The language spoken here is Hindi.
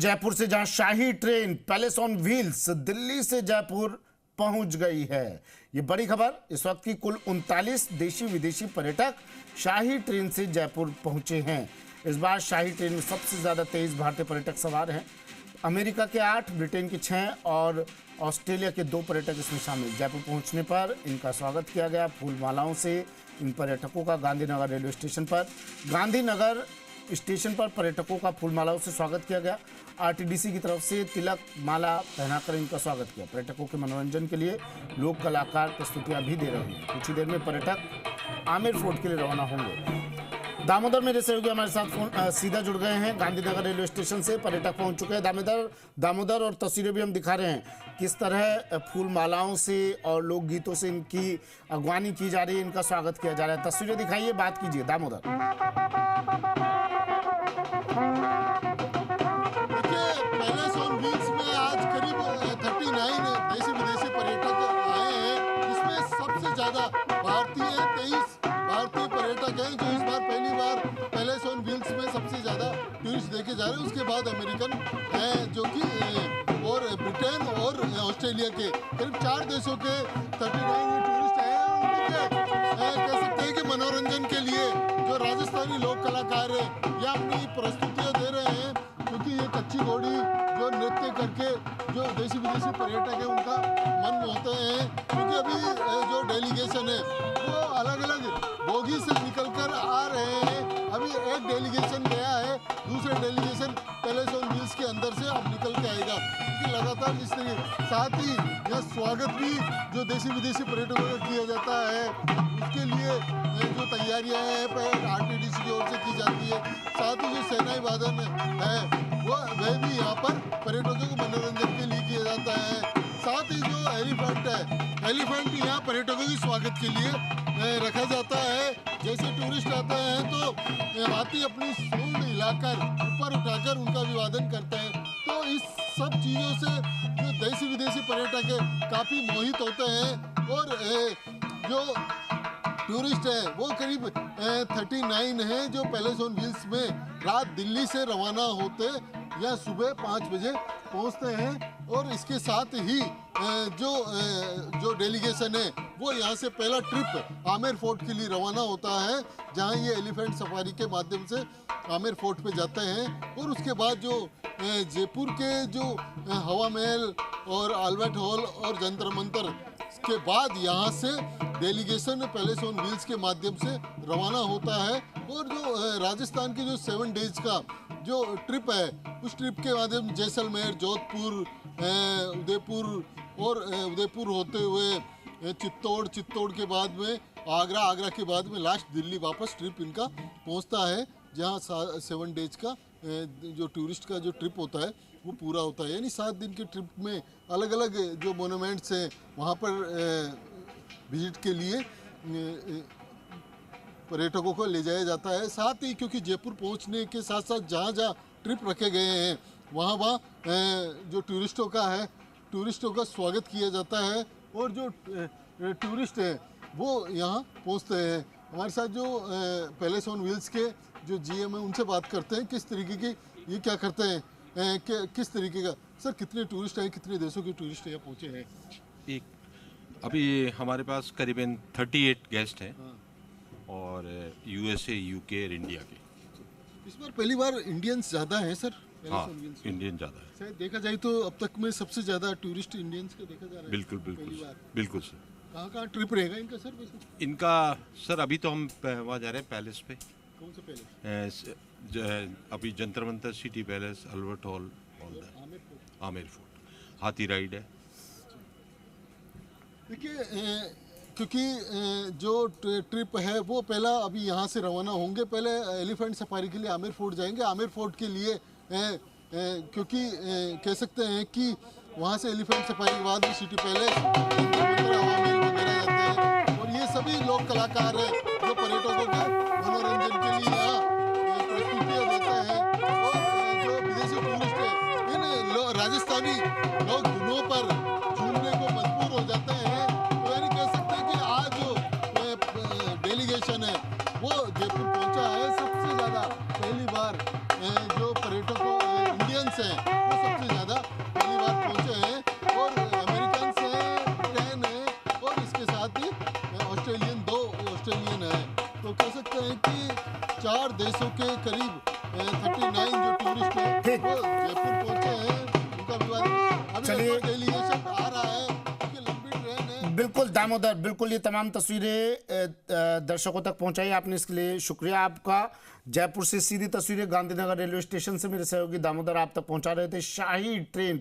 जयपुर से जहां शाही train palace on wheels Delhi से जयपुर पहुंच गई है। ये बड़ी खबर। इस वक्त की कुल 39 देशी विदेशी पर्यटक शाही ट्रेन से जयपुर पहुंचे हैं। इस बार शाही ट्रेन में सबसे ज्यादा 23 भारतीय पर्यटक सवार हैं। अमेरिका के 8, ब्रिटेन के 6 और ऑस्ट्रेलिया के 2 पर्यटक इसमें शामिल। जयपुर पहुंचने पर इनका स्वागत किया गया फूल मालाओं से। इन पर्यटकों का गांधीनगर रेलवे स्टेशन पर पर्यटकों का फूल मालाओं से स्वागत किया गया। आरटीडीसी की तरफ से तिलक माला पहनाकर इनका स्वागत किया। पर्यटकों के मनोरंजन के लिए लोक कलाकार प्रस्तुतियां भी दे रहे हैं। कुछ ही देर में पर्यटक आमेर फोर्ट के लिए रवाना होंगे। दामोदर मेरे सहयोगी हमारे साथ सीधा जुड़ गए हैं। गांधीनगर रेलवे स्टेशन से पर्यटक पहुंच चुके हैं। दामोदर और तस्वीरें भी हम दिखा रहे हैं किस तरह फूल मालाओं से और लोकगीतों से इनकी अगवानी की जा रही है, इनका स्वागत किया जा रहा है। तस्वीरें दिखाइए, बात कीजिए दामोदर। पैलेस ऑन व्हील्स में आज करीब 39 देशी विदेशी पर्यटक आए हैं। इसमें सबसे ज्यादा 23 भारतीय पर्यटक हैं, जो इस बार पहली बार पैलेस ऑन व्हील्स में सबसे ज्यादा टूरिस्ट देखे जा रहे हैं। उसके बाद अमेरिकन हैं, जो कि और ब्रिटेन और ऑस्ट्रेलिया के करीब 4 देशों के 39 टूरिस्ट हैं। कह सकते हैं कि मनोरंजन के लिए जो राजस्थानी लोक कलाकार है ये अपनी प्रस्तुतियाँ दे रहे हैं, क्योंकि ये कच्ची घोड़ी जो नृत्य करके जो देशी विदेशी पर्यटक है उनका मन मोहते हैं। क्योंकि अभी जो डेलीगेशन है वो अलग अलग बोगी से निकलकर आ रहे हैं। अभी एक डेलीगेशन गया है, दूसरे डेलीगेशन पैलेस ऑन व्हील्स के अंदर से अब निकल के आएगा। क्योंकि लगातार इस तरीके साथ ही यह स्वागत भी जो देशी विदेशी पर्यटकों का किया जाता है, उसके लिए जो तैयारियां हैं आरटीडीसी की ओर से की जाती है। साथ ही जो सेनाई वादन है वह भी यहाँ पर पर्यटकों को मनोरंजन के लिए किया जाता है। साथ ही जो एलिफेंट है, एलिफेंट यहाँ पर्यटकों के स्वागत के लिए रखा जाता है। जैसे टूरिस्ट आते हैं तो हाथी अपनी सूंड हिलाकर ऊपर उठाकर उनका अभिवादन करते हैं। तो इस सब चीज़ों से जो देशी विदेशी पर्यटक है काफ़ी मोहित होते हैं। और जो टूरिस्ट है वो करीब 39 है, जो पैलेस ऑन व्हील्स में रात दिल्ली से रवाना होते या सुबह 5 बजे पहुंचते हैं। और इसके साथ ही जो डेलीगेशन है वो यहाँ से पहला ट्रिप आमेर फोर्ट के लिए रवाना होता है, जहाँ ये एलिफेंट सफारी के माध्यम से आमेर फोर्ट पे जाते हैं। और उसके बाद जो जयपुर के जो हवा महल और अल्बर्ट हॉल और जंतर मंतर के बाद यहाँ से डेलीगेशन पैलेस ऑन व्हील्स के माध्यम से रवाना होता है। और जो राजस्थान के जो 7 डेज का जो ट्रिप है, उस ट्रिप के माध्यम जैसलमेर, जोधपुर, उदयपुर और उदयपुर होते हुए चित्तौड़ के बाद में आगरा के बाद में लास्ट दिल्ली वापस ट्रिप इनका पहुंचता है, जहां 7 डेज का जो टूरिस्ट का जो ट्रिप होता है वो पूरा होता है। यानी 7 दिन के ट्रिप में अलग अलग जो मोनूमेंट्स हैं वहाँ पर विजिट के लिए पर्यटकों को ले जाया जाता है। साथ ही क्योंकि जयपुर पहुँचने के साथ साथ जहाँ जहाँ ट्रिप रखे गए हैं वहाँ जो टूरिस्टों का स्वागत किया जाता है। और जो टूरिस्ट हैं वो यहाँ पहुँचते हैं। हमारे साथ जो पैलेस ऑन व्हील्स के जो जीएम है उनसे बात करते हैं किस तरीके की ये क्या करते हैं, किस तरीके का। सर, कितने टूरिस्ट हैं, कितने देशों के टूरिस्ट यहाँ पहुँचे हैं? अभी हमारे पास करीबन 38 गेस्ट हैं। हाँ। और यूएसए, यूके और इंडिया के। इस बार पहली बार इंडियंस ज़्यादा हैं सर? हाँ, इंडियन ज़्यादा है। शायद देखा जाए तो अब तक में सबसे ज़्यादा टूरिस्ट इंडियंस का देखा जा रहा है। बिल्कुल सर। कहाँ ट्रिप रहेगा इनका सर वैसे? इनका सर अभी तो हम वहाँ जा रहे हैं पैलेस पे। कौन सा पैलेस? अभी Jantar Mantar, city palace, Albert hall, Amer fort. हाथी राइड है। देखिए, क्योंकि जो ट्रिप है वो पहला अभी यहाँ से रवाना होंगे। पहले एलिफेंट सफारी के लिए आमेर फोर्ट जाएंगे। आमेर फोर्ट के लिए क्योंकि कह सकते हैं कि वहाँ से एलिफेंट सफारी के बाद भी सिटी पैलेस, हवा महल वगैरह जाते हैं। और ये सभी लोक कलाकार हैं जो पर्यटकों के मनोरंजन के लिए यहाँ प्रस्तुतियाँ देते हैं। और जो विदेशी टूरिस्ट हैं इन राजस्थानी लोग धुनों पर झूमने को मजबूर हो जाते हैं। तो यानी कह सकते हैं कि आज जो डेलीगेशन है वो जयपुर पहुंचा है। सबसे ज़्यादा पहली बार जो पर्यटकों इंडियंस हैं 4 देशों के करीब 39 जो टूरिस्ट हैं ठीक। वो जयपुर पहुंचे हैं। उनका अभिवादन अभी चलिए। एक डेलीगेशन आ रहा है, उनकी लंबी ट्रेन है। बिल्कुल दामोदर, बिल्कुल ये तमाम तस्वीरें दर्शकों तक पहुंचाई आपने, इसके लिए शुक्रिया आपका। जयपुर से सीधी तस्वीरें गांधीनगर रेलवे स्टेशन से मेरे सहयोगी दामोदर आप तक पहुंचा रहे थे। शाही ट्रेन